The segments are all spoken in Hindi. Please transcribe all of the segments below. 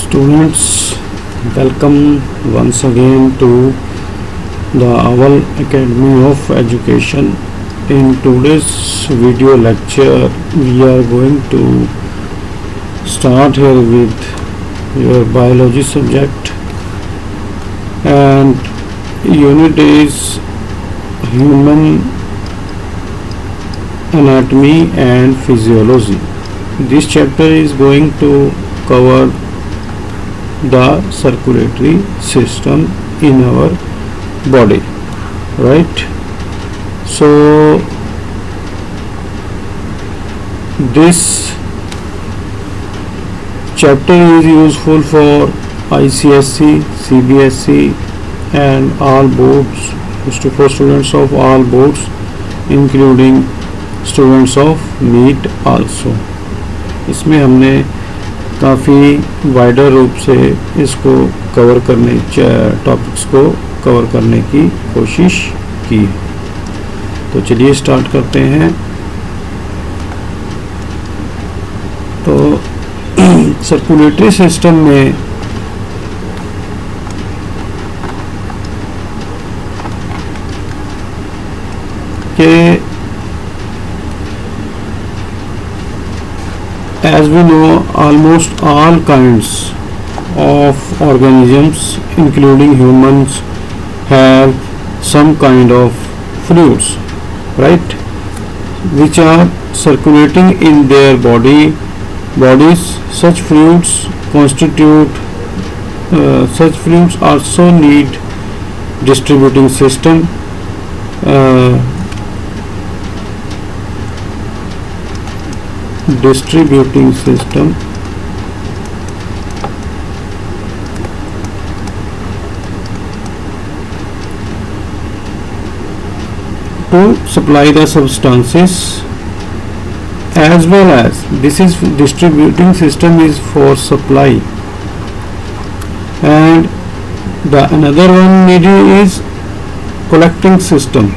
Students, welcome once again to the Owl Academy of Education. In today's video lecture, we are going to start here with your biology subject, and unit is human anatomy and physiology. This chapter is going to cover the circulatory system in our body, right? So this chapter is useful for ICSE, CBSE and all boards, for students of all boards including students of NEET also. इसमें हमने काफ़ी वाइडर रूप से इसको कवर करने टॉपिक्स को कवर करने की कोशिश की है। तो चलिए स्टार्ट करते हैं। तो सर्कुलेटरी सिस्टम में के as we know, almost all kinds of organisms including humans have some kind of fluids, right, which are circulating in their bodies. Such fluids also need distributing system, to supply the substances, as well as this is distributing system is for supply, and the another one needed is collecting system.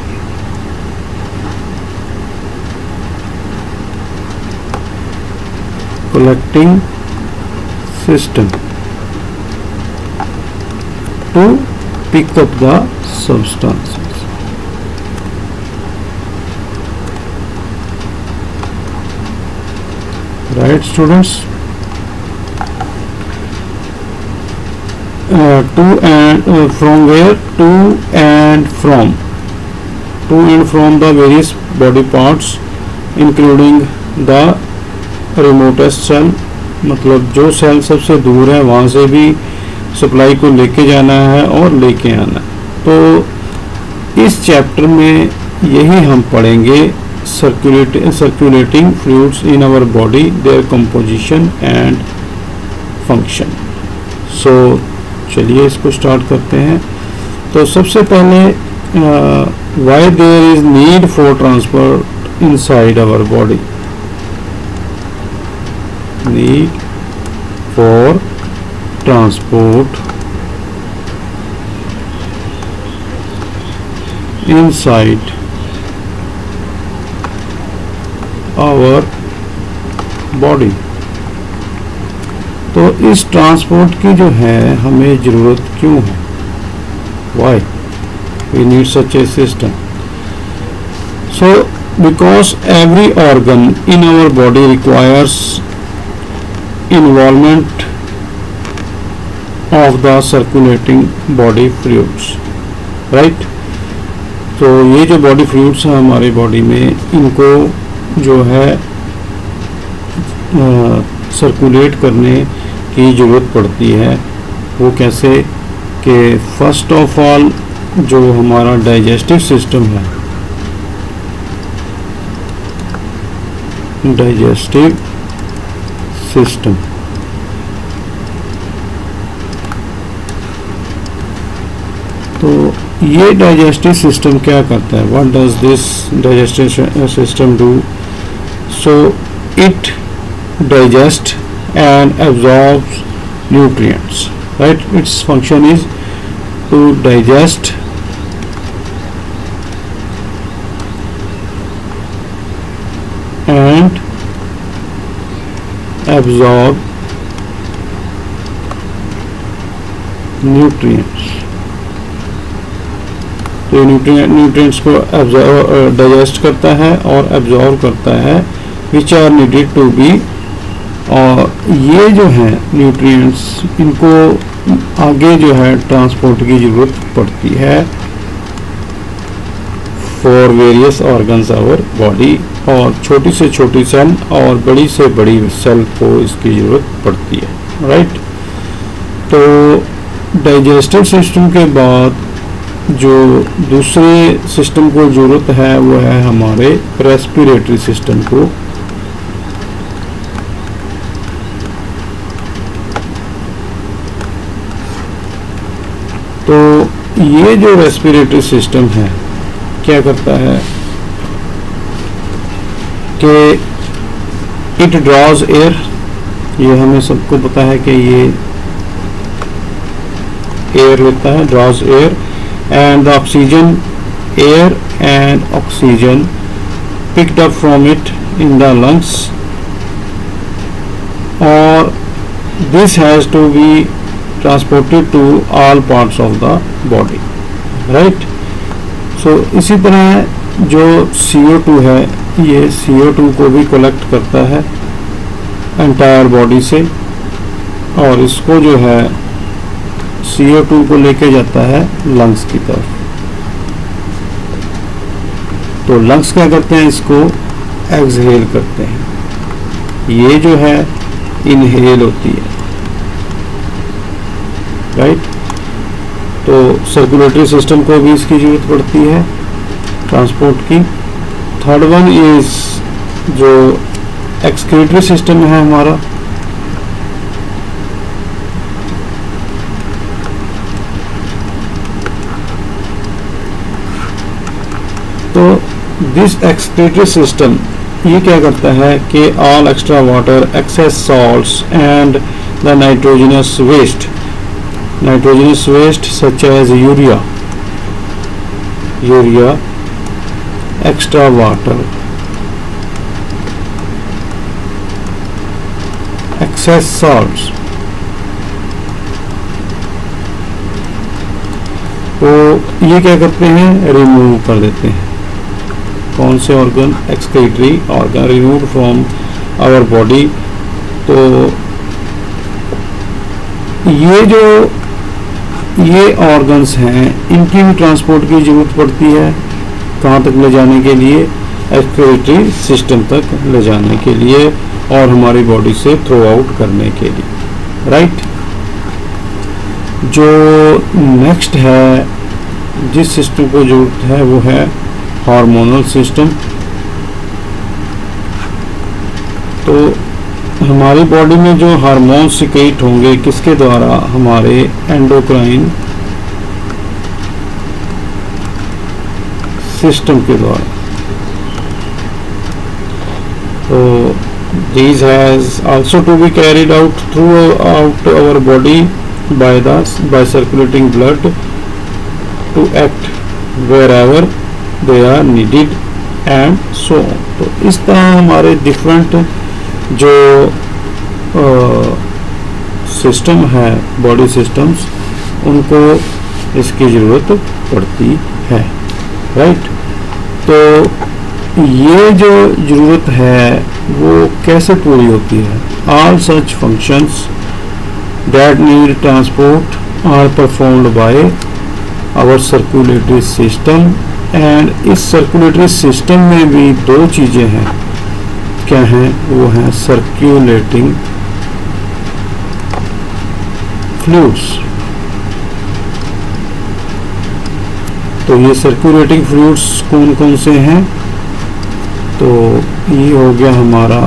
To pick up the substances. Right, students? To and from where? To and from the various body parts including the remotest cell, मतलब जो सेल सबसे दूर है वहाँ से भी सप्लाई को लेके जाना है और लेके आना है। तो इस चैप्टर में यही हम पढ़ेंगे, circulating fluids in our body, their composition and function. So चलिए इसको स्टार्ट करते हैं। तो सबसे पहले why there is need for transport inside our body. Need for transport inside our body। तो इस ट्रांसपोर्ट की जो है हमें ज़रूरत क्यों है? Why we need such a system? So because every organ in our body requires involvement of the circulating body fluids, right? तो ये जो बॉडी फ्लूइड्स हैं हमारे बॉडी में, इनको जो है सर्कुलेट करने की ज़रूरत पड़ती है। वो कैसे कि फर्स्ट ऑफ ऑल जो हमारा डाइजेस्टिव सिस्टम है, डाइजेस्टिव सिस्टम, तो ये डाइजेस्टिव सिस्टम क्या करता है? What does this digestive system do? So it digest and absorbs nutrients, right? Its function is to digest and absorb nutrients. तो न्यूट्रिएंट्स को डाइजेस्ट करता है और एब्जॉर्व करता है, which are needed to be. और ये जो है न्यूट्रिएंट्स, इनको आगे जो है ट्रांसपोर्ट की ज़रूरत पड़ती है for various organs our body, और छोटी से छोटी सेल और बड़ी से बड़ी सेल को इसकी ज़रूरत पड़ती है, राइट। तो डाइजेस्टिव सिस्टम के बाद जो दूसरे सिस्टम को ज़रूरत है वो है हमारे रेस्पिरेटरी सिस्टम को। तो ये जो रेस्पिरेटरी सिस्टम है क्या करता है कि इट ड्रॉज एयर, ये हमें सबको पता है कि ये एयर लेता है, draws air, and the oxygen, air and oxygen picked up from it in the lungs, और this has to be transported to all parts of the body, right. So इसी तरह जो CO2 है, ये CO2 को भी कलेक्ट करता है एंटायर बॉडी से, और इसको जो है CO2 को लेके जाता है लंग्स की तरफ। तो लंग्स क्या करते हैं, इसको एक्सहेल करते हैं, ये जो है इनहेल होती है, राइट। तो सर्कुलेटरी सिस्टम को भी इसकी जरूरत पड़ती है ट्रांसपोर्ट की। थर्ड वन इज जो एक्सक्रीटरी सिस्टम है हमारा, तो दिस एक्सक्रीटरी सिस्टम ये क्या करता है कि all extra water, excess salts and the nitrogenous waste such as urea, extra water, excess salts, तो ये क्या करते हैं, रिमूव कर देते हैं। कौन से organ, excretory organ remove from our body. तो ये ऑर्गन्स हैं, इनकी भी ट्रांसपोर्ट की ज़रूरत पड़ती है, कहाँ तक ले जाने के लिए, एक्सक्रीटरी सिस्टम तक ले जाने के लिए और हमारी बॉडी से थ्रो आउट करने के लिए, राइट। जो नेक्स्ट है जिस सिस्टम को ज़रूरत है वो है हार्मोनल सिस्टम। तो हमारी बॉडी में जो हार्मोन सिक्रेट होंगे किसके द्वारा, हमारे एंडोक्राइन सिस्टम के द्वारा। तो these has also to be carried out throughout our body by circulating blood to act wherever they are needed and so on। तो इस तरह हमारे डिफरेंट जो सिस्टम है, बॉडी सिस्टम्स, उनको इसकी ज़रूरत पड़ती है, राइट। तो ये जो ज़रूरत है वो कैसे पूरी होती है, all such functions that need transport are performed by our circulatory system. And इस सर्कुलेटरी सिस्टम में भी दो चीज़ें हैं, क्या हैं, वो हैं सर्क्यूलेटिंग फ्लूइड्स। तो ये सर्कुलेटिंग फ्लूइड्स कौन कौन से हैं, तो ये हो गया हमारा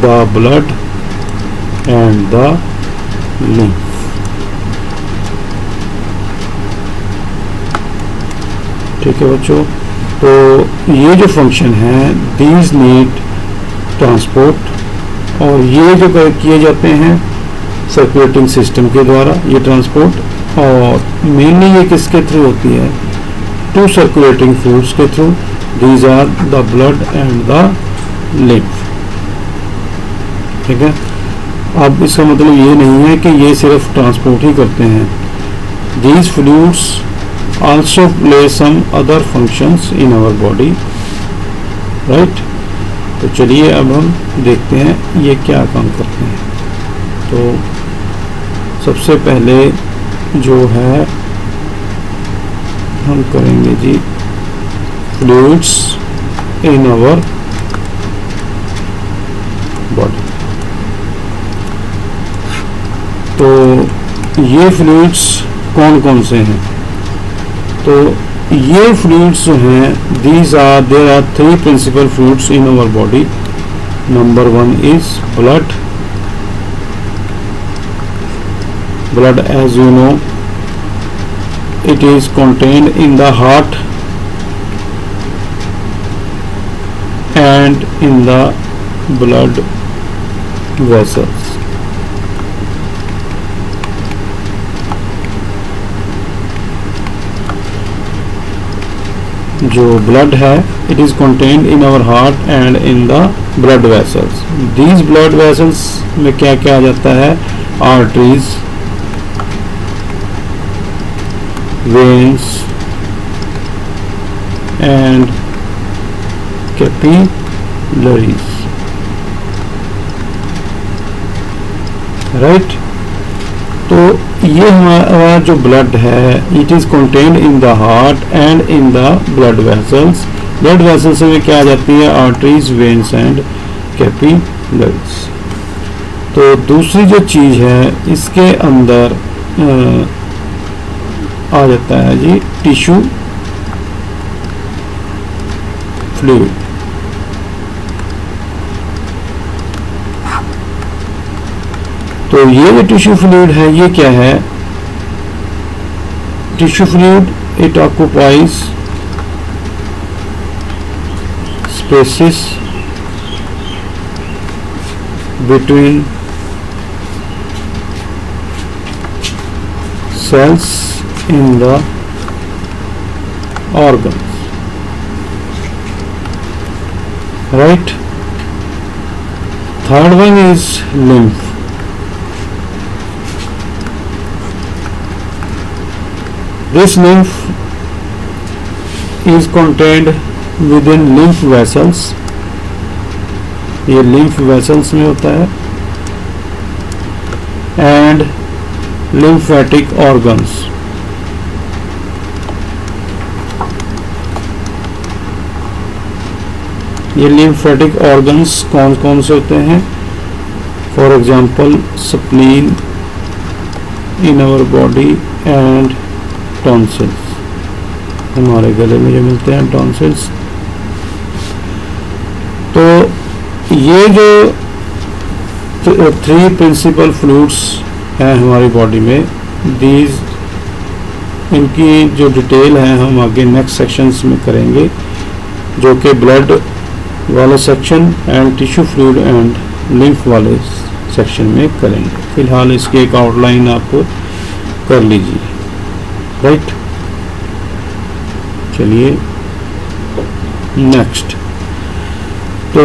the blood and the lymph. ठीक है बच्चों, तो ये जो फंक्शन है दीज नीड ट्रांसपोर्ट, और ये जो किए जाते हैं सर्कुलेटिंग सिस्टम के द्वारा ये ट्रांसपोर्ट, और मेनली ये किसके थ्रू होती है, टू सर्कुलेटिंग फ्लूइड्स के through, these are the blood and the lymph. ठीक है, अब इसका मतलब ये नहीं है कि ये सिर्फ ट्रांसपोर्ट ही करते हैं. These fluids also play some other functions in our body, right? तो चलिए अब हम देखते हैं ये क्या काम करते हैं. तो सबसे पहले जो है हम करेंगे जी fluids in our body. तो ये फ्लूइड्स कौन कौन से हैं? तो ये फ्लूइड्स जो हैं, there are 3 principal fluids in our body. Number 1 is blood. Blood, as you know, it is contained in the heart and in the blood vessels. जो ब्लड है, it is contained in our heart and in the blood vessels. These blood vessels में क्या क्या आ जाता है? Arteries, veins and capillaries, right? तो ये हमारा जो ब्लड है, it is contained in the heart and in the blood vessels. Blood vessels में क्या आ जाती है? Arteries, veins and capillaries. तो दूसरी जो चीज़ है, इसके अंदर आ जाता है जी टिश्यू फ्लूइड. तो ये जो टिश्यू फ्लूइड है, ये क्या है? Tissue fluid, it occupies spaces between cells in the organs, right? Third one is lymph. This lymph is contained within lymph vessels. ये lymph vessels में होता है. And lymphatic organs. ये lymphatic organs कौन कौन से होते हैं? For example, spleen in our body and tonsils. हमारे गले में जो मिलते हैं tonsils. तो ये जो 3 प्रिंसिपल फ्लूइड्स हैं हमारी बॉडी में, इनकी जो डिटेल है हम आगे नेक्स्ट सेक्शंस में करेंगे, जो कि ब्लड वाला section and tissue fluid and lymph वाले सेक्शन में करेंगे. फिलहाल इसकी एक आउटलाइन आप कर लीजिए, राइट? चलिए नेक्स्ट. तो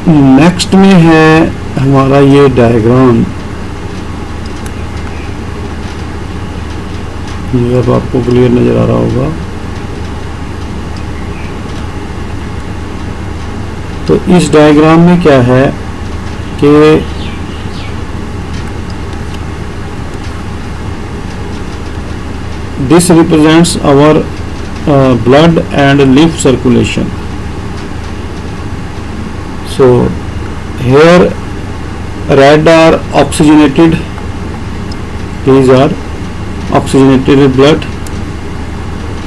नेक्स्ट में है हमारा ये डायग्राम. ये अब आपको क्लियर नजर आ रहा होगा. तो इस डायग्राम में क्या है कि this represents our blood and lymph circulation. So here red are oxygenated, these are oxygenated blood,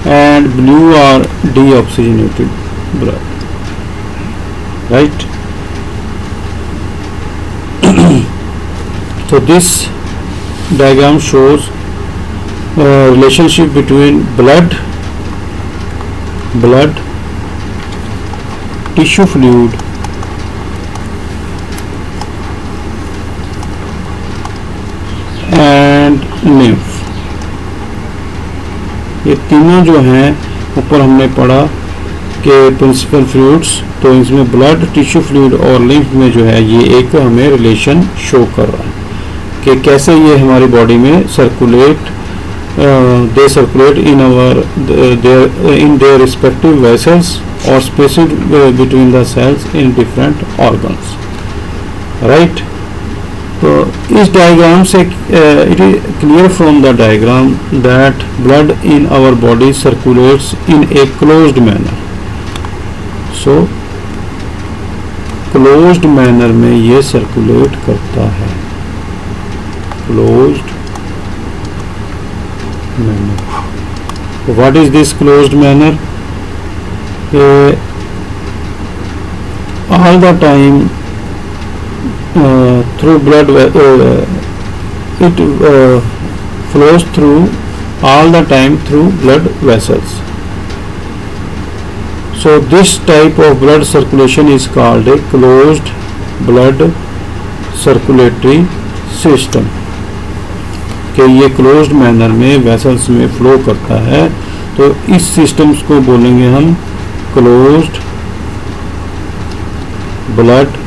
and blue are deoxygenated blood, right? So this diagram shows relationship between blood, tissue fluid and lymph. ये तीनों जो हैं ऊपर हमने पढ़ा के प्रिंसिपल फ्लूइड्स, तो इसमें ब्लड, टिश्यू फ्लूइड और लिम्फ में जो है ये एक हमें रिलेशन शो कर रहा है कि कैसे ये हमारी बॉडी में circulate, they circulate in our in their respective vessels और spaces between the cells in different organs, right. तो इस डायग्राम से it is clear from the diagram that blood in our body circulates in a closed manner. So closed manner में ये सर्कुलेट करता है, closed manner. What is this closed manner? All the time through blood it flows through all the time through blood vessels. So this type of blood circulation is called a closed blood circulatory system, कि ये क्लोज्ड मैनर में वेसल्स में फ्लो करता है। तो इस सिस्टम्स को बोलेंगे हम closed blood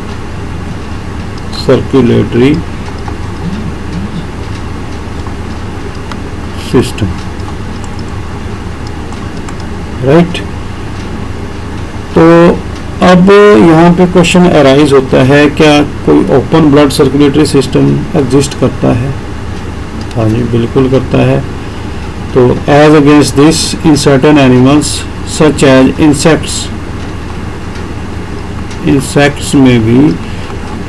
circulatory system, right. तो अब यहाँ पे क्वेश्चन अराइज होता है, क्या कोई open blood circulatory system exist करता है? हाँ जी, बिल्कुल करता है। तो as against this in certain animals such as insects, insects में भी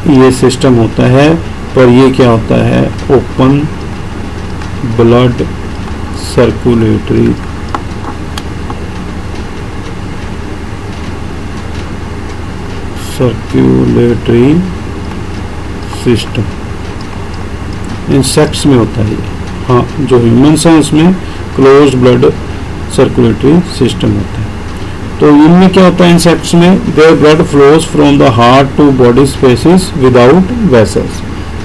ये सिस्टम होता है, पर ये क्या होता है? Open blood circulatory system insects में होता है ये। हाँ, जो ह्यूमंस हैं उसमें क्लोज्ड ब्लड सर्कुलेटरी सिस्टम होता है। तो इनमें क्या होता है? इंसेक्ट्स में there blood flows from the heart to body spaces without vessels.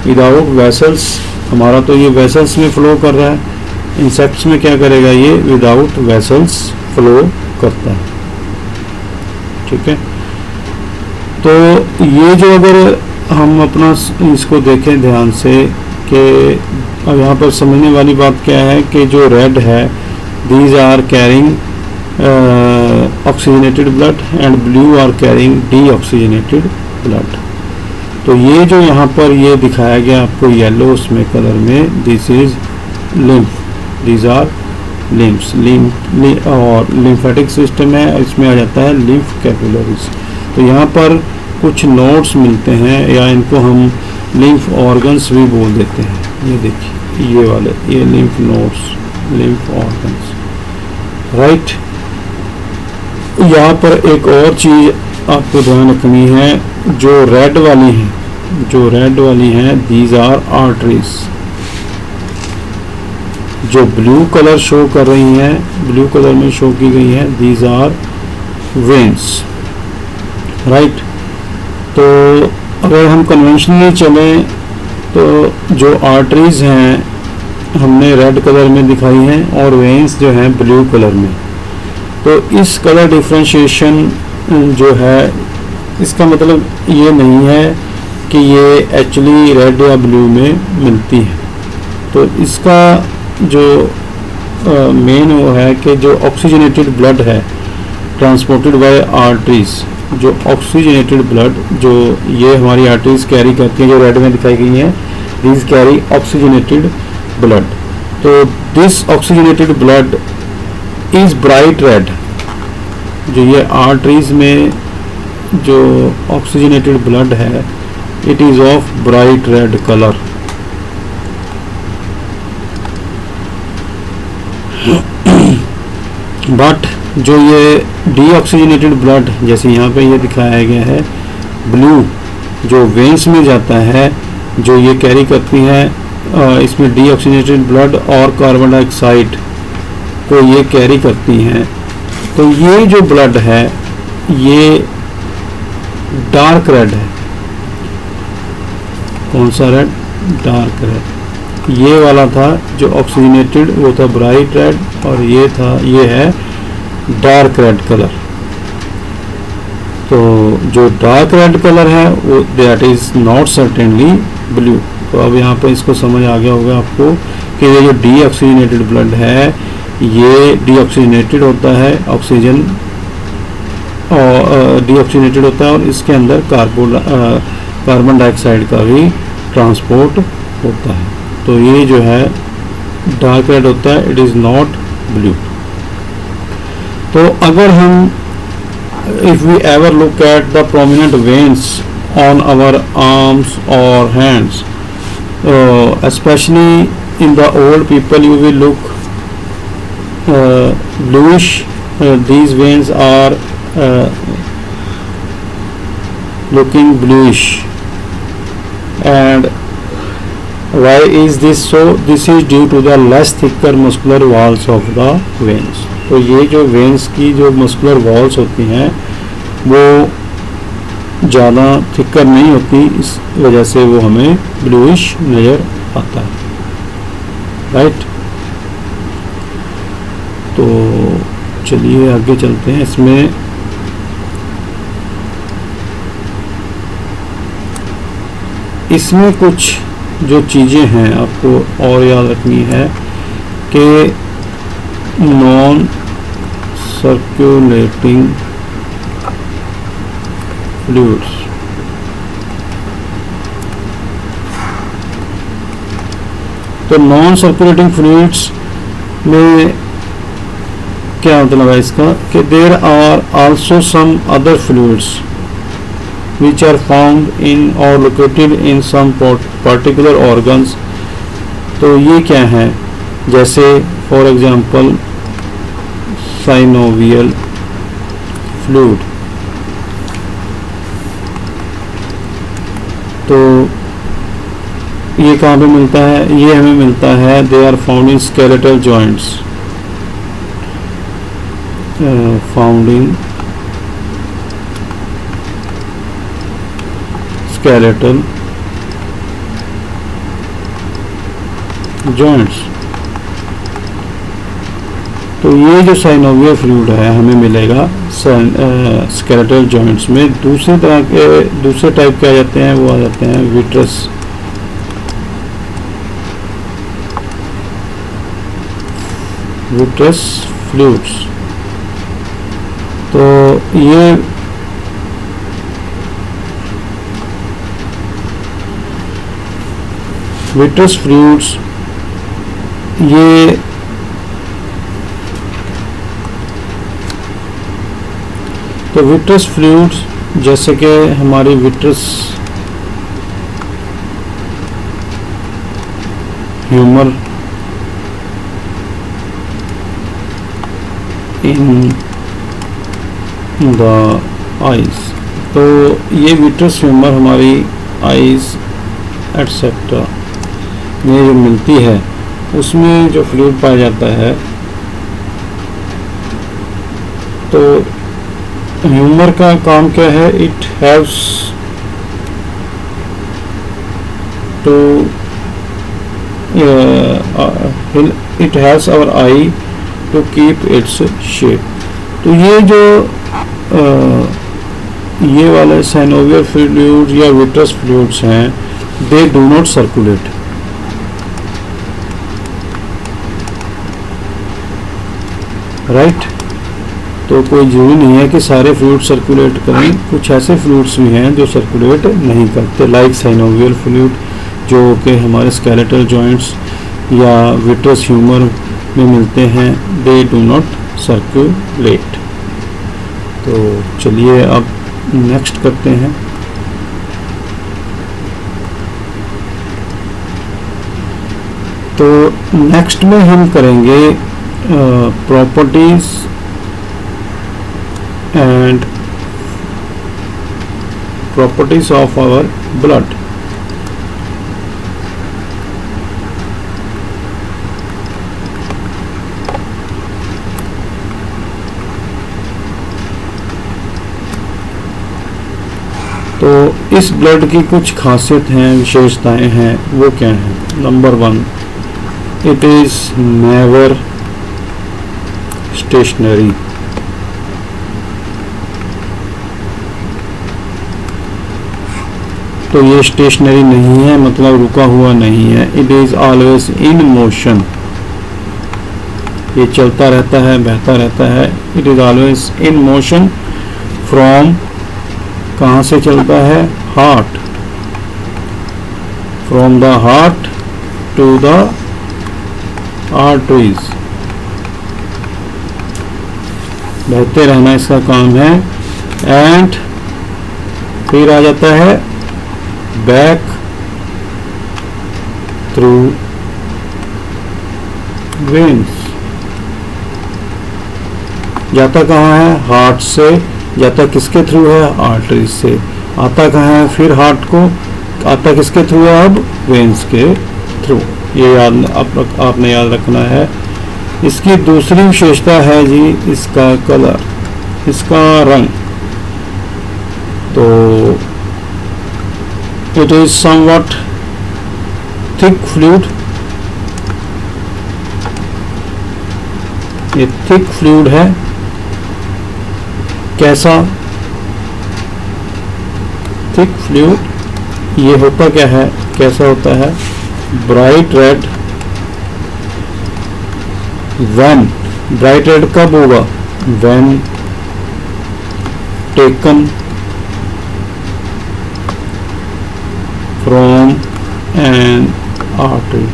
Without vessels, हमारा तो ये वेसल्स में फ्लो कर रहा है, इंसेक्ट्स में क्या करेगा? ये विदाउट वेसल्स फ्लो करता है, ठीक है। तो ये जो अगर हम अपना इसको देखें ध्यान से, कि अब यहाँ पर समझने वाली बात क्या है कि जो रेड है, these are carrying oxygenated blood and blue are carrying deoxygenated blood. तो ये जो यहाँ पर ये दिखाया गया आपको येलो उसमें कलर में, this is lymph, these are lymphs, lymph और लिम्फेटिक सिस्टम है, इसमें आ जाता है लिम्फ कैपिलरीज। तो यहाँ पर कुछ नोड्स मिलते हैं, या इनको हम लिम्फ ऑर्गन्स भी बोल देते हैं। ये देखिए, ये वाले, ये lymph nodes, lymph organs, right. यहाँ पर एक और चीज आपको ध्यान रखनी है, जो रेड वाली हैं, दीज आर आर्टरीज। जो ब्लू कलर शो कर रही हैं, ब्लू कलर में शो की गई हैं, दीज आर वेन्स, राइट। तो अगर हम कन्वेंशनली चलें तो जो आर्टरीज हैं हमने रेड कलर में दिखाई हैं, और वेन्स जो हैं ब्लू कलर में। तो इस कलर डिफ्रेंशिएशन जो है, इसका मतलब ये नहीं है कि ये एक्चुअली रेड या ब्लू में मिलती है। तो इसका जो मेन वो है कि जो ऑक्सीजनेटेड ब्लड है ट्रांसपोर्टेड बाय आर्टरीज, जो ऑक्सीजनेटेड ब्लड जो ये हमारी आर्टरीज कैरी करती हैं, जो रेड में दिखाई गई हैं, दीज कैरी ऑक्सीजनेटेड ब्लड। तो this oxygenated blood is bright red. जो ये आर्टरीज में जो ऑक्सीजनेटेड ब्लड है, it is of bright red colour. But जो ये डीऑक्सीजनेटेड ब्लड, जैसे यहाँ पे ये दिखाया गया है, ब्लू जो वेन्स में जाता है, जो ये कैरी करती हैं, इसमें डीऑक्सीजनेटेड ब्लड और कार्बन डाइऑक्साइड को ये कैरी करती हैं। तो ये जो ब्लड है ये डार्क रेड है। कौन सा रेड? Dark red. ये वाला था जो ऑक्सीजनेटेड, वो था ब्राइट रेड, और ये है डार्क रेड कलर। तो जो डार्क रेड कलर है वो that is not certainly blue. तो अब यहाँ पर इसको समझ आ गया होगा आपको कि ये जो डीऑक्सीजनेटेड ब्लड है ये डीऑक्सीजनेटेड होता है, ऑक्सीजन और डीऑक्सीजनेटेड होता है और इसके अंदर कार्बन डाइऑक्साइड का भी ट्रांसपोर्ट होता है। तो ये जो है डार्क रेड होता है, इट इज़ नॉट ब्लू। तो अगर हम if we ever look at the prominent veins on our arms or hands, especially in the old people, you will look bluish. These veins are looking bluish. And why is this so? This is due to the less thicker muscular walls of the veins. तो ये जो वेंस की जो मस्कुलर वॉल्स होती हैं वो ज़्यादा थिकर नहीं होती, इस वजह से वो हमें ब्लूइश नज़र आता है, राइट। तो चलिए आगे चलते हैं। इसमें कुछ जो चीज़ें हैं आपको और याद रखनी है कि नॉन सर्कुलेटिंग फ्लूइड्स, तो नॉन सर्कुलेटिंग फ्लूइड्स में क्या मतलब है इसका कि there are also some other fluids which are found in or located in some particular organs। तो ये क्या है, जैसे फॉर एग्जांपल साइनोवियल फ्लूइड। तो ये कहाँ पे मिलता है, ये हमें मिलता है they are found in skeletal joints, found in skeletal joints. तो ये जो साइनोवियल फ्लूइड है हमें मिलेगा स्केलेटल जॉइंट्स में। दूसरे टाइप के आ जाते हैं, वो आ जाते हैं विट्रस फ्लूइड्स। तो ये विट्रस फ्लूइड्स ये तो विट्रस फ्लूइड्स जैसे कि हमारी vitreous humour in the eyes, तो ये विट्रस ह्यूमर हमारी आइज एटसेट्रा में जो मिलती है उसमें जो फ्लूइड पाया जाता है। तो ह्यूमर का काम क्या है, it haves to it haves our eye to keep its shape. तो ये जो ये वाले साइनोवियल फ्लूइड्स या विट्रस फ्लूइड्स हैं, they do not circulate. Right. तो कोई जरूरी नहीं है कि सारे फ्लूइड सर्कुलेट करें, कुछ ऐसे फ्लूइड्स भी हैं जो सर्कुलेट नहीं करते, लाइक साइनोवियल फ्लूइड जो कि हमारे स्केलेटल जॉइंट्स या विट्रस ह्यूमर में मिलते हैं, दे डू नॉट सर्कुलेट। तो चलिए अब नेक्स्ट करते हैं। तो नेक्स्ट में हम करेंगे properties and properties of our blood। तो इस ब्लड की कुछ खासियत हैं, विशेषताएं हैं, वो क्या हैं। Number 1, it is never stationary. तो ये स्टेशनरी नहीं है, मतलब रुका हुआ नहीं है। It is always in motion, ये चलता रहता है, बहता रहता है। It is always in motion from, कहाँ से चलता है? Heart, from the heart to the arteries, बहते रहना इसका काम है। एंड फिर आ जाता है बैक थ्रू वेन्स, जाता कहाँ है? हार्ट से। जाता किसके थ्रू है? आर्टरीज से। आता कहाँ है फिर? हार्ट को। आता किसके थ्रू है अब? वेन्स के थ्रू। ये याद आपने याद रखना है। इसकी दूसरी विशेषता है जी इसका कलर, इसका रंग। तो it is somewhat thick fluid, ये थिक फ्लूइड है। कैसा? Thick fluid. ये होता क्या है? कैसा होता है? Bright red. When, bright red कब होगा? When taken from N artery,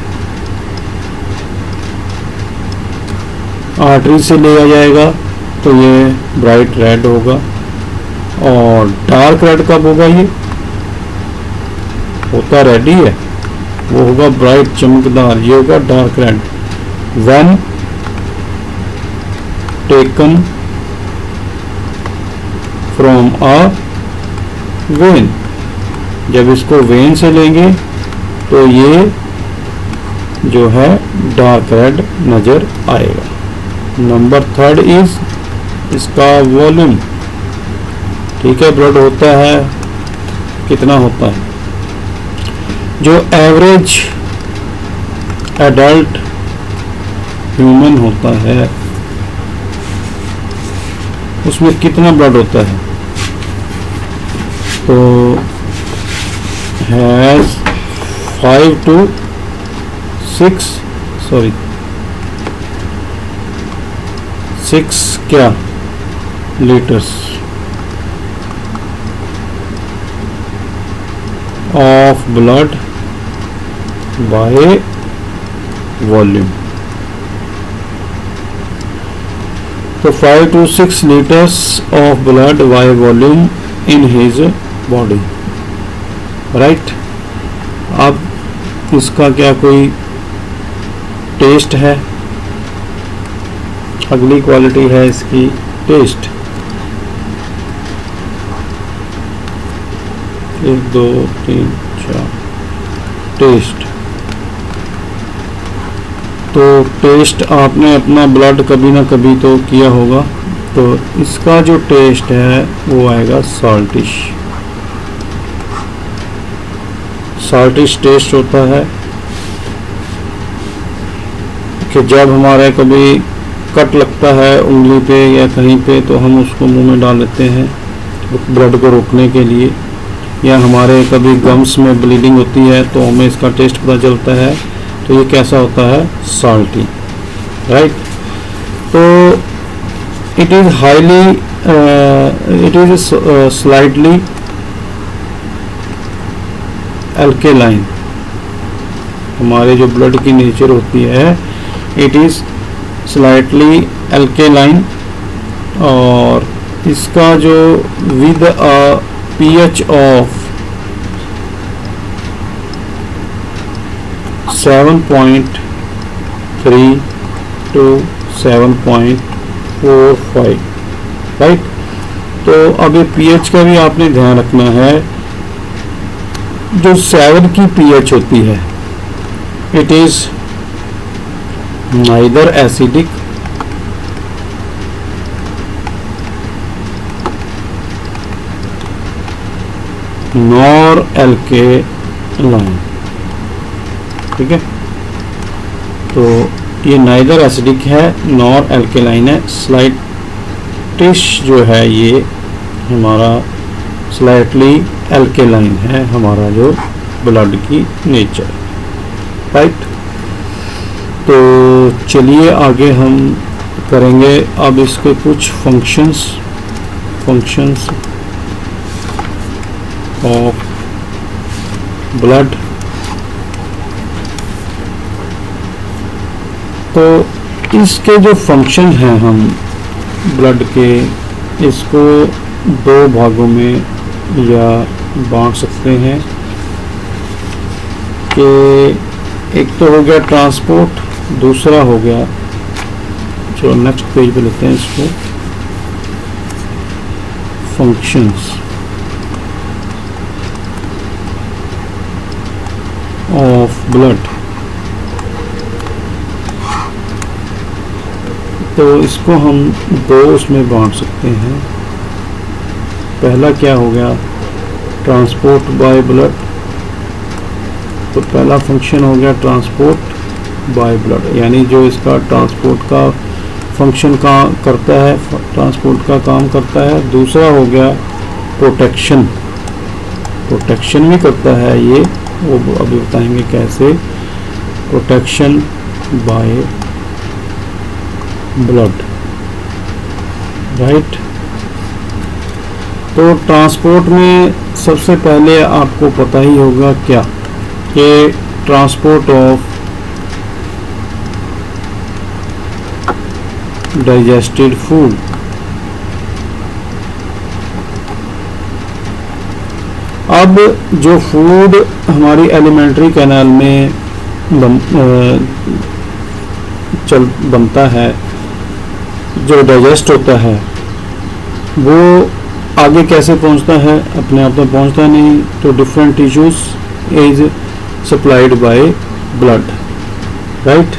artery से लिया जाएगा तो ये ब्राइट रेड होगा। और डार्क रेड कब होगा? ये होता रेड ही है, वो होगा ब्राइट चमकदार, ये होगा dark red. When taken from a when, जब इसको वेन से लेंगे तो ये जो है डार्क रेड नजर आएगा। नंबर थर्ड इज इसका वॉल्यूम। ठीक है, ब्लड होता है, कितना होता है? जो एवरेज एडल्ट ह्यूमन होता है उसमें कितना ब्लड होता है? तो हैज 5 to 6 क्या litres of blood by volume. तो 5 to 6 litres of blood by volume in his body, right. अब इसका क्या कोई टेस्ट है? अगली क्वालिटी है इसकी टेस्ट। 1 2 3 4 टेस्ट। तो टेस्ट आपने अपना ब्लड कभी ना कभी तो किया होगा, तो इसका जो टेस्ट है वो आएगा साल्टिश। साल्टिश टेस्ट होता है कि जब हमारे कभी कट लगता है उंगली पे या कहीं पे तो हम उसको मुंह में डाल लेते हैं ब्लड को रोकने के लिए, या हमारे कभी गम्स में ब्लीडिंग होती है तो हमें इसका टेस्ट पता चलता है। तो ये कैसा होता है? Salty, right. तो it is highly it is slightly alkaline. हमारे जो ब्लड की नेचर होती है इट इज स्लाइटली अल्केलाइन, और इसका जो with a pH of 7.3 to 7.45, right. तो अब ये pH का भी आपने ध्यान रखना है। जो 7 की pH होती है it is neither acidic nor alkaline, ठीक है। तो ये नाइदर एसिडिक है नॉर एल्केलाइन है। स्लाइटिश जो है ये हमारा स्लाइटली एल्केलाइन है हमारा जो ब्लड की नेचर, राइट। तो चलिए आगे हम करेंगे अब इसके कुछ फंक्शंस ऑफ ब्लड। तो इसके जो फंक्शन हैं हम ब्लड के, इसको दो भागों में या बांट सकते हैं कि एक तो हो गया ट्रांसपोर्ट, दूसरा हो गया, चलो नेक्स्ट पेज पे लेते हैं इसको, फंक्शंस ऑफ ब्लड। तो इसको हम दो उसमें बांट सकते हैं। पहला क्या हो गया, ट्रांसपोर्ट बाय ब्लड। तो पहला फंक्शन हो गया ट्रांसपोर्ट बाय ब्लड, यानी जो इसका ट्रांसपोर्ट का फंक्शन का करता है, ट्रांसपोर्ट का काम करता है। दूसरा हो गया प्रोटेक्शन भी करता है ये, वो अभी बताएंगे कैसे। Protection bye blood, right. तो ट्रांसपोर्ट में सबसे पहले आपको पता ही होगा क्या, कि ट्रांसपोर्ट ऑफ डाइजेस्टेड फूड। अब जो फूड हमारी एलिमेंट्री कैनाल में बनता है, जो डाइजेस्ट होता है, वो आगे कैसे पहुंचता है, अपने आप में पहुंचता नहीं, तो different tissues is supplied by blood, right.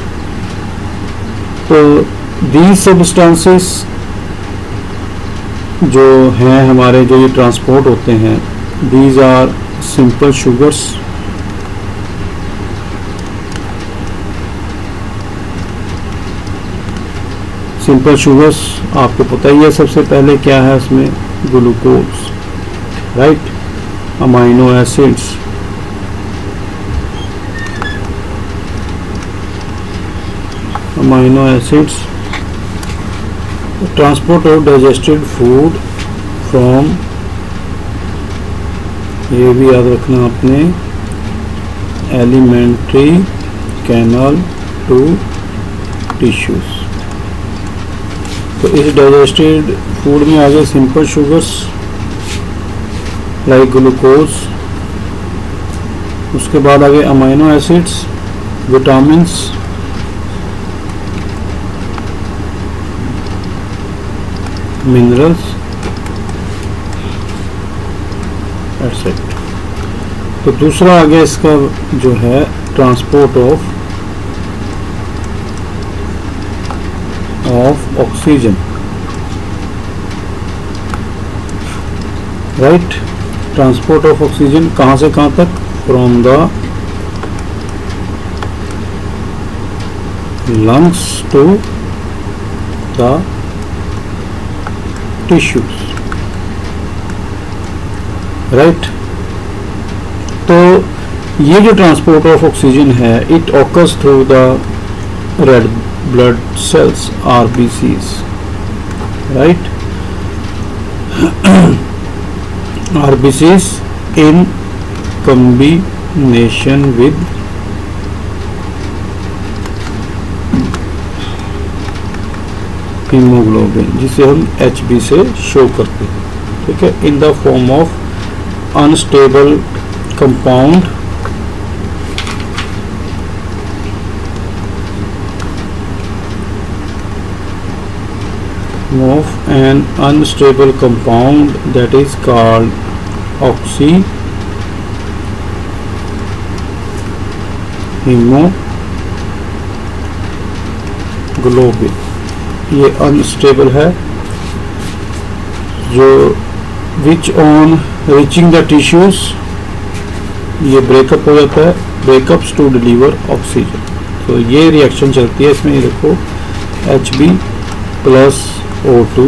तो दीज सब्सटेंसेस जो हैं हमारे, जो ये ट्रांसपोर्ट होते हैं, these are simple sugars. Simple sugars आपको पता ही है सबसे पहले क्या है उसमें, glucose, right. Amino acids, transport of digested food from, ये भी याद रखना आपने, एलिमेंट्री कैनाल टू टिश्यूज। तो इस डाइजेस्टेड फूड में आ गए सिंपल शुगर्स लाइक ग्लूकोज, उसके बाद आ गए amino acids, vitamins, minerals etcetera. तो दूसरा आ गया इसका जो है transport of oxygen, right. Transport of oxygen कहाँ से कहाँ तक, from the lungs to the tissues, right. तो ये जो ट्रांसपोर्ट ऑफ ऑक्सीजन है, it occurs through the red blood cells, RBCs, right. RBCs in combination with haemoglobin, जिसे हम HB से शो करते हैं, ठीक है, in the form of unstable compound of an unstable compound that is called oxyhemoglobin। ये अनस्टेबल है, जो which on reaching the tissues ये ब्रेकअप हो जाता है, ब्रेकअप्स टू डिलीवर ऑक्सीजन। तो ये रिएक्शन चलती है इसमें, ये देखो HB + O2।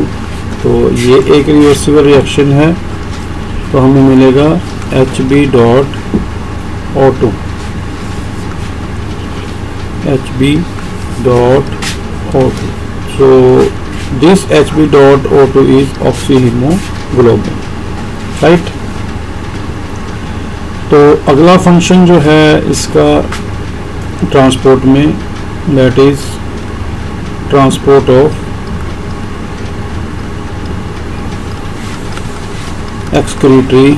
तो ये एक रिवर्सिबल रिएक्शन है तो हमें मिलेगा HB dot O2, HB dot O2. So this HB dot O2 is oxyhemoglobin, right? तो अगला फंक्शन जो है इसका ट्रांसपोर्ट में, that is transport of excretory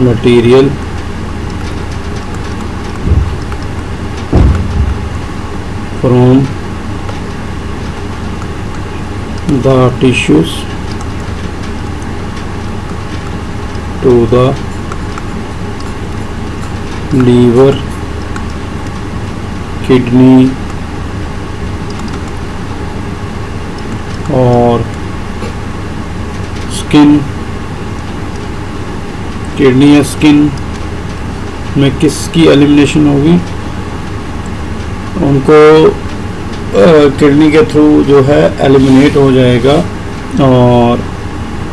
material from the tissues to the liver, kidney और स्किन. किडनी या स्किन में किसकी एलिमिनेशन होगी? उनको किडनी के थ्रू जो है एलिमिनेट हो जाएगा और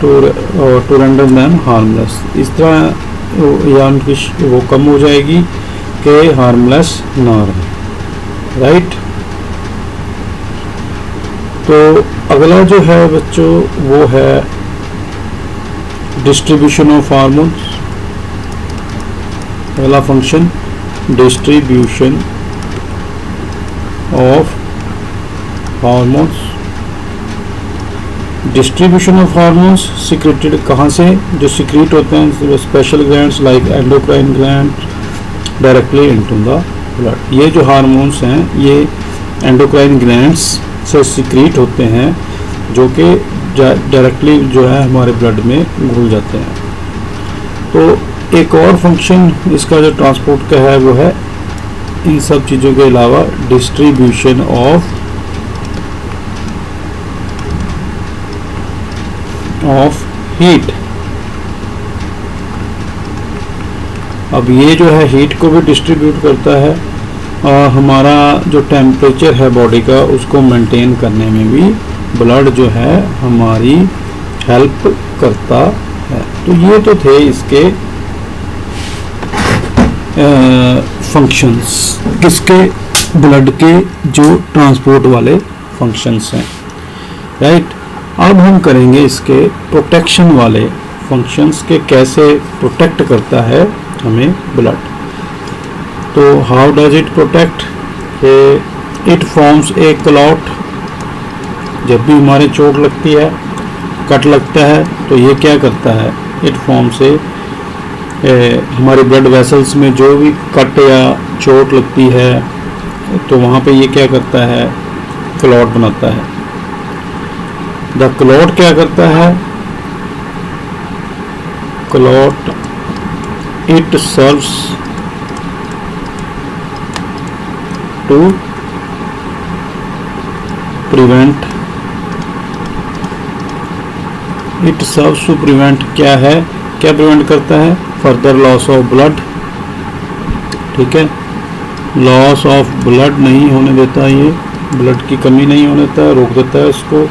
टू रेंडर देम हार्मलेस. इस तरह या उनकी वो कम हो जाएगी कि हार्मलेस ना रहे, राइट? तो अगला जो है बच्चों वो है डिस्ट्रीब्यूशन ऑफ हार्मोन्स. अगला function distribution of hormones. Distribution of hormones secreted कहाँ से? जो सिक्रीट होते हैं special glands like endocrine gland directly into the blood. ये जो हार्मोन्स हैं ये एंडोक्राइन ग्लैंड्स से सिक्रीट होते हैं जो कि डायरेक्टली जो है हमारे ब्लड में घुल जाते हैं. तो एक और फंक्शन इसका जो ट्रांसपोर्ट का है वो है इन सब चीज़ों के अलावा डिस्ट्रीब्यूशन ऑफ हीट. अब ये जो है हीट को भी डिस्ट्रीब्यूट करता है और हमारा जो टेम्परेचर है बॉडी का उसको मेंटेन करने में भी ब्लड जो है हमारी हेल्प करता है. तो ये तो थे इसके फंक्शंस, किसके? ब्लड के जो ट्रांसपोर्ट वाले फंक्शंस हैं, राइट? अब हम करेंगे इसके प्रोटेक्शन वाले फंक्शंस के, कैसे प्रोटेक्ट करता है हमें ब्लड. तो how does it protect? It forms a clot. जब भी हमारे चोट लगती है, कट लगता है, तो ये क्या करता है? इट फॉर्म्स हमारे ब्लड वेसल्स में जो भी कट या चोट लगती है तो वहाँ पे ये क्या करता है? क्लॉट बनाता है. द क्लॉट क्या करता है? Clot it serves to prevent. It serves to prevent क्या है? क्या प्रिवेंट करता है? Further loss of blood. ठीक है, लॉस ऑफ ब्लड नहीं होने देता, ये ब्लड की कमी नहीं होने देता, रोक देता है इसको.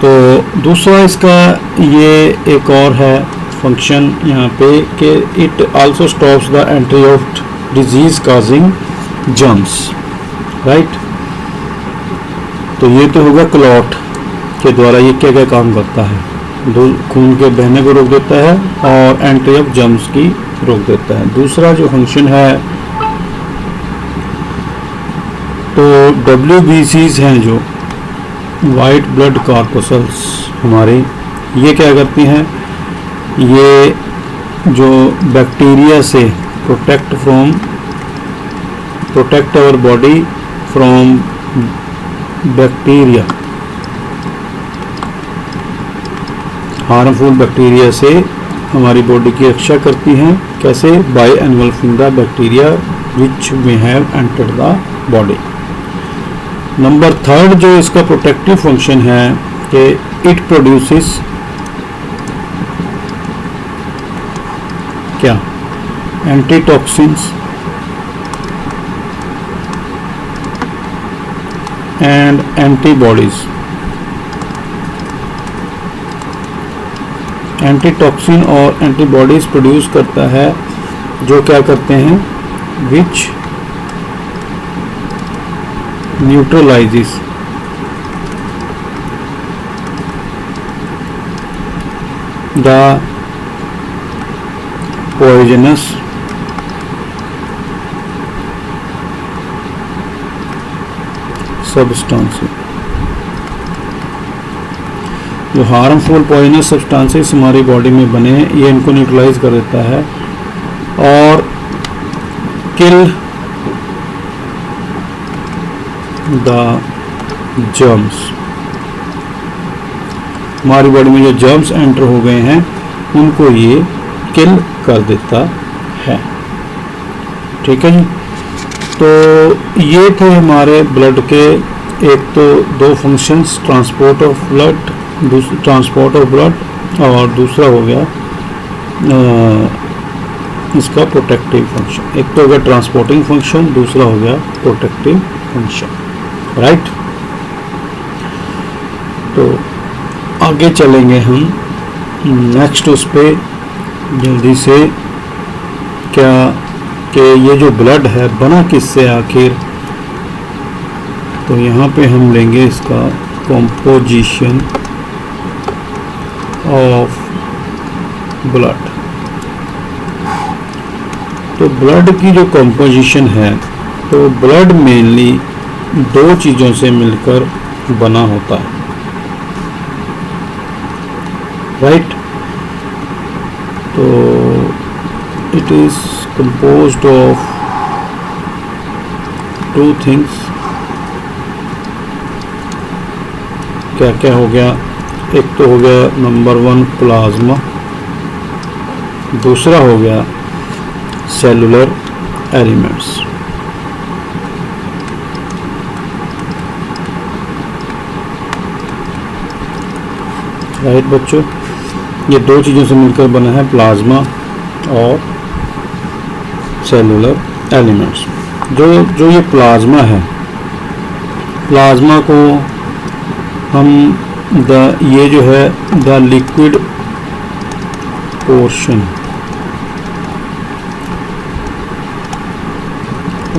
तो दूसरा इसका ये एक और है फंक्शन यहाँ पे कि it also stops the entry of disease causing germs, right? तो ये तो होगा क्लॉट के द्वारा ये क्या क्या काम करता है? खून के बहने को रोक देता है और एंट्री ऑफ जर्म्स की रोक देता है. दूसरा जो फंक्शन है तो WBCs हैं जो वाइट ब्लड कॉर्पसल्स हमारे, ये क्या करती हैं? ये जो बैक्टीरिया से protect our body from bacteria, harmful bacteria से हमारी बॉडी की रक्षा करती हैं. कैसे? By engulfing the bacteria which we have entered the body. Number third जो इसका प्रोटेक्टिव फंक्शन है कि इट प्रोड्यूसेस क्या? Antitoxins and antibodies. एंटीटॉक्सिन और एंटीबॉडीज प्रोड्यूस करता है, जो क्या करते हैं, which neutralizes the poisonous substances. जो हार्मफुल पॉइजनस सब्सटेंसेस हमारी बॉडी में बने हैं, ये इनको न्यूट्रलाइज कर देता है और किल द जर्म्स। हमारी बॉडी में जो जर्म्स एंटर हो गए हैं उनको ये किल कर देता है। ठीक है जी। तो ये थे हमारे ब्लड के एक तो दो फंक्शंस, ट्रांसपोर्ट ऑफ ब्लड और दूसरा हो गया इसका प्रोटेक्टिव फंक्शन। एक तो हो गया ट्रांसपोर्टिंग फंक्शन, दूसरा हो गया प्रोटेक्टिव फंक्शन। राइट। तो आगे चलेंगे हम नेक्स्ट उस पे जल्दी से, क्या कि ये जो ब्लड है बना किससे आखिर। तो यहाँ पे हम लेंगे इसका कॉम्पोजिशन ऑफ ब्लड। तो ब्लड की जो कॉम्पोजिशन है, तो ब्लड मेनली दो चीज़ों से मिलकर बना होता है। राइट। तो it is composed of two things। क्या क्या हो गया, एक तो हो गया नंबर 1 प्लाज्मा, दूसरा हो गया सेलुलर एलिमेंट्स। राइट बच्चों, ये दो चीज़ों से मिलकर बना है, प्लाज्मा और सेलुलर एलिमेंट्स। जो ये प्लाज्मा है, प्लाज्मा को हम ये जो है the liquid portion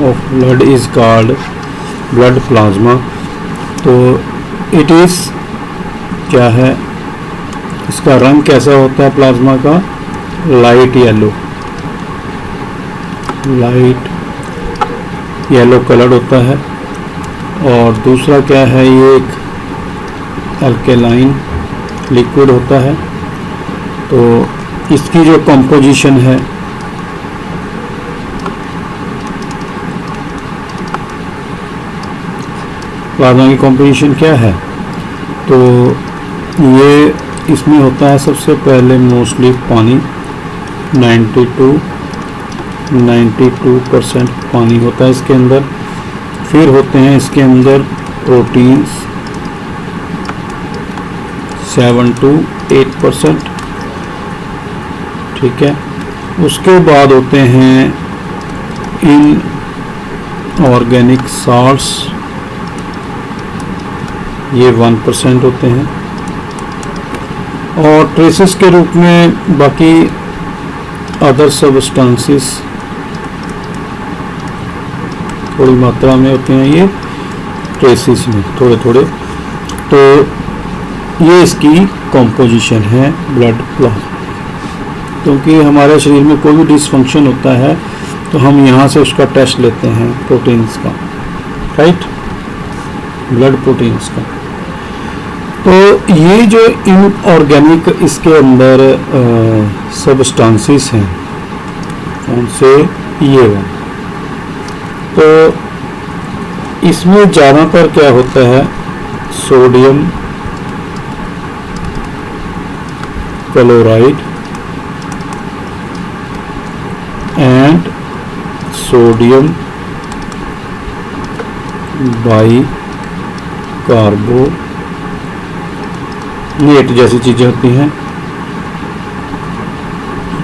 of blood is called blood plasma. तो इट इज क्या है, इसका रंग कैसा होता है प्लाज्मा का, लाइट येलो कलर होता है। और दूसरा क्या है, ये एक अल्केलाइन लिक्विड होता है। तो इसकी जो कंपोजिशन है, प्लाज्मा की कंपोजिशन क्या है, तो ये इसमें होता है सबसे पहले मोस्टली पानी, 92% पानी होता है इसके अंदर। फिर होते हैं इसके अंदर प्रोटीन्स 7 to 8%। ठीक है। उसके बाद होते हैं इन ऑर्गेनिक साल्ट्स, ये 1% होते हैं। और ट्रेसेस के रूप में बाकी अदर सब्सटेंसेस थोड़ी मात्रा में होते हैं, ये ट्रेसेस में थोड़े थोड़े। तो ये इसकी कंपोजिशन है ब्लड प्लाज्मा। क्योंकि हमारे शरीर में कोई भी डिसफंक्शन होता है तो हम यहाँ से उसका टेस्ट लेते हैं, प्रोटीन्स का, राइट, ब्लड प्रोटीन्स का। तो ये जो इनऑर्गेनिक इसके अंदर सब्सटेंसेस हैं, उनसे ये है। तो इसमें ज़्यादातर क्या होता है, sodium chloride and sodium bicarbonate जैसी चीज़ें होती हैं।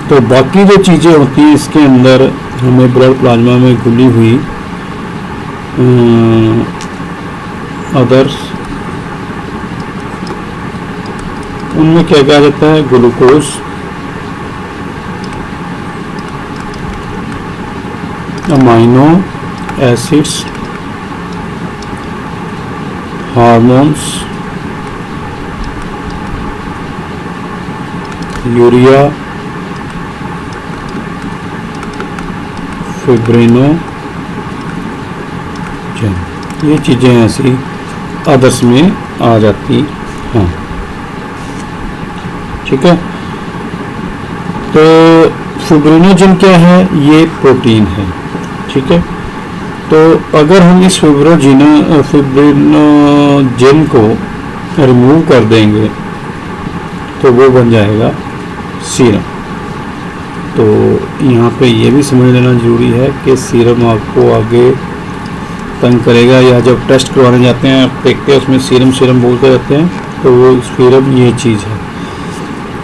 तो बाकी जो चीज़ें होती हैं इसके अंदर हमें ब्लड प्लाज्मा में घुली हुई अदर्स उनमें क्या क्या आ जाता है, glucose, amino acids, hormones, urea, fibrinogen, ये चीज़ें ऐसी अदर्स में आ जाती हैं। ठीक है, तो फिब्रिनोजेन क्या है, ये प्रोटीन है। ठीक है, तो अगर हम इस फिब्रिनोजेन को रिमूव कर देंगे तो वो बन जाएगा सीरम। तो यहाँ पे ये भी समझ लेना ज़रूरी है कि सीरम आपको आगे तंग करेगा, या जब टेस्ट करवाने जाते हैं आप देखते हैं उसमें सीरम बोलते रहते हैं, तो वो सीरम ये चीज़ है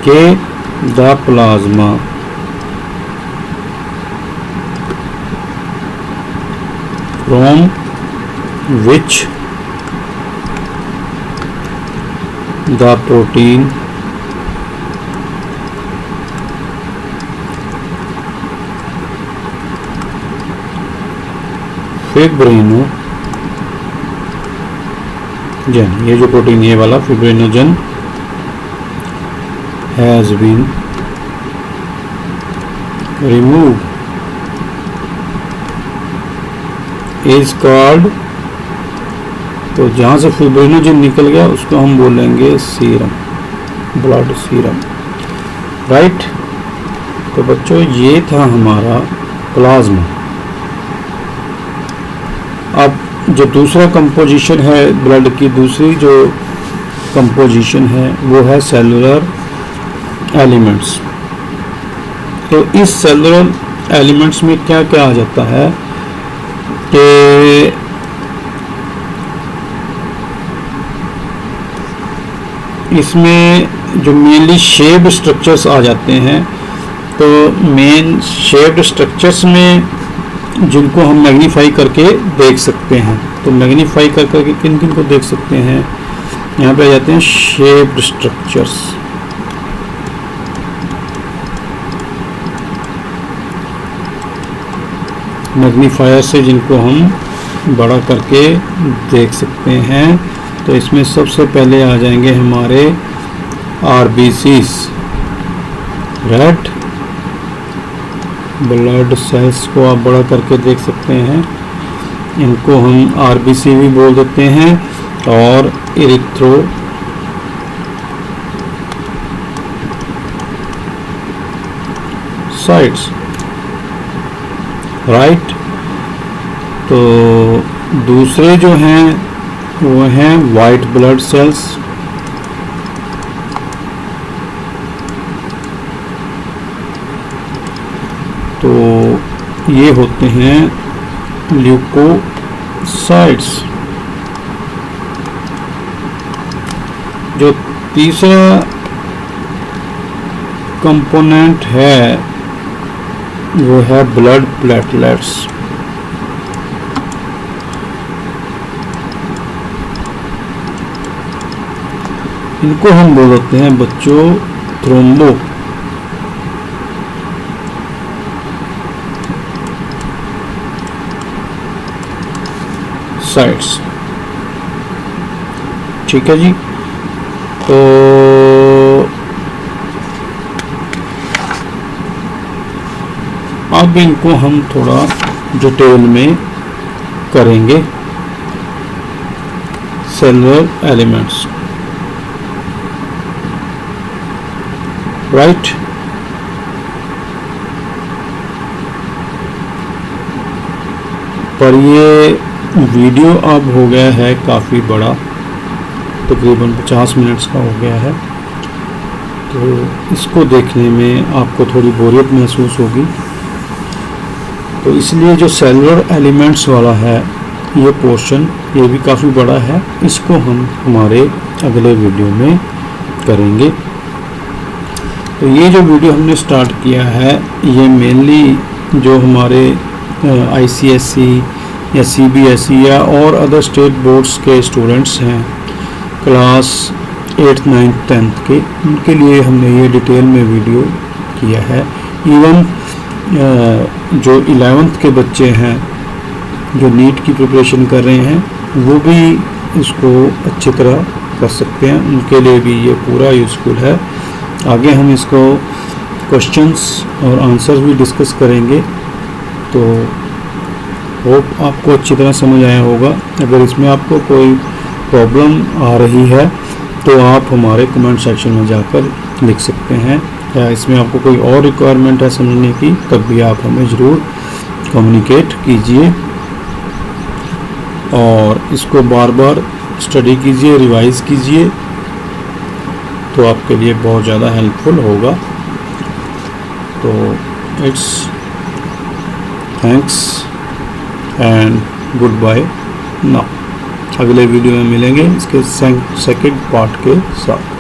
कि the plasma from which the protein fibrinogen, ये जो प्रोटीन ये वाला fibrinogen has been removed is called, तो जहाँ से फिब्रिनोजेन निकल गया उसको हम बोलेंगे सीरम, ब्लड सीरम। राइट, तो बच्चों ये था हमारा प्लाज्मा। अब जो दूसरा कंपोजिशन है ब्लड की, दूसरी जो कंपोजिशन है वो है सेलुलर एलिमेंट्स। तो इस सेलुलर एलिमेंट्स में क्या क्या आ जाता है कि इसमें जो मेनली शेप्ड स्ट्रक्चर्स आ जाते हैं, तो मेन शेप्ड स्ट्रक्चर्स में जिनको हम मैग्नीफाई करके देख सकते हैं, तो मैग्नीफाई कर करके किन किन को देख सकते हैं, यहाँ पे आ जाते हैं शेप्ड स्ट्रक्चर्स। मैग्नीफायर से जिनको हम बड़ा करके देख सकते हैं, तो इसमें सबसे पहले आ जाएंगे हमारे आरबीसीस, रेड ब्लड सेल्स को आप बड़ा करके देख सकते हैं, इनको हम आरबीसी भी बोल देते हैं, और इरिथ्रोसाइट्स। राइट, तो दूसरे जो हैं वो हैं वाइट ब्लड सेल्स, तो ये होते हैं ल्यूकोसाइट्स। जो तीसरा कंपोनेंट है वो है ब्लड प्लेटलेट्स। इनको हम बोल देते हैं बच्चों थ्रोम्बोसाइट्स। ठीक है जी, तो अब इनको हम थोड़ा डिटेल में करेंगे। Cellular elements, right. पर ये वीडियो अब हो गया है काफ़ी बड़ा, तकरीबन 50 मिनट्स का हो गया है, तो इसको देखने में आपको थोड़ी बोरियत महसूस होगी। तो इसलिए जो सेलुलर एलिमेंट्स वाला है ये पोर्शन, ये भी काफ़ी बड़ा है, इसको हम हमारे अगले वीडियो में करेंगे। तो ये जो वीडियो हमने स्टार्ट किया है ये मेनली जो हमारे ICSE या CBSE या और अदर स्टेट बोर्ड्स के स्टूडेंट्स हैं क्लास 8th 9th 10th के, उनके लिए हमने ये डिटेल में वीडियो किया है। इवन जो 11th के बच्चे हैं जो नीट की प्रिपरेशन कर रहे हैं, वो भी इसको अच्छी तरह कर सकते हैं, उनके लिए भी ये पूरा यूज़फुल है। आगे हम इसको क्वेश्चंस और आंसर्स भी डिस्कस करेंगे, तो होप आपको अच्छी तरह समझ आया होगा। अगर इसमें आपको कोई प्रॉब्लम आ रही है तो आप हमारे कमेंट सेक्शन में जाकर लिख सकते हैं, या इसमें आपको कोई और रिक्वायरमेंट है समझने की, तब भी आप हमें ज़रूर कम्युनिकेट कीजिए और इसको बार बार स्टडी कीजिए, रिवाइज कीजिए, तो आपके लिए बहुत ज़्यादा हेल्पफुल होगा। तो it's thanks and good bye now. अगले वीडियो में मिलेंगे इसके सेकंड पार्ट के साथ।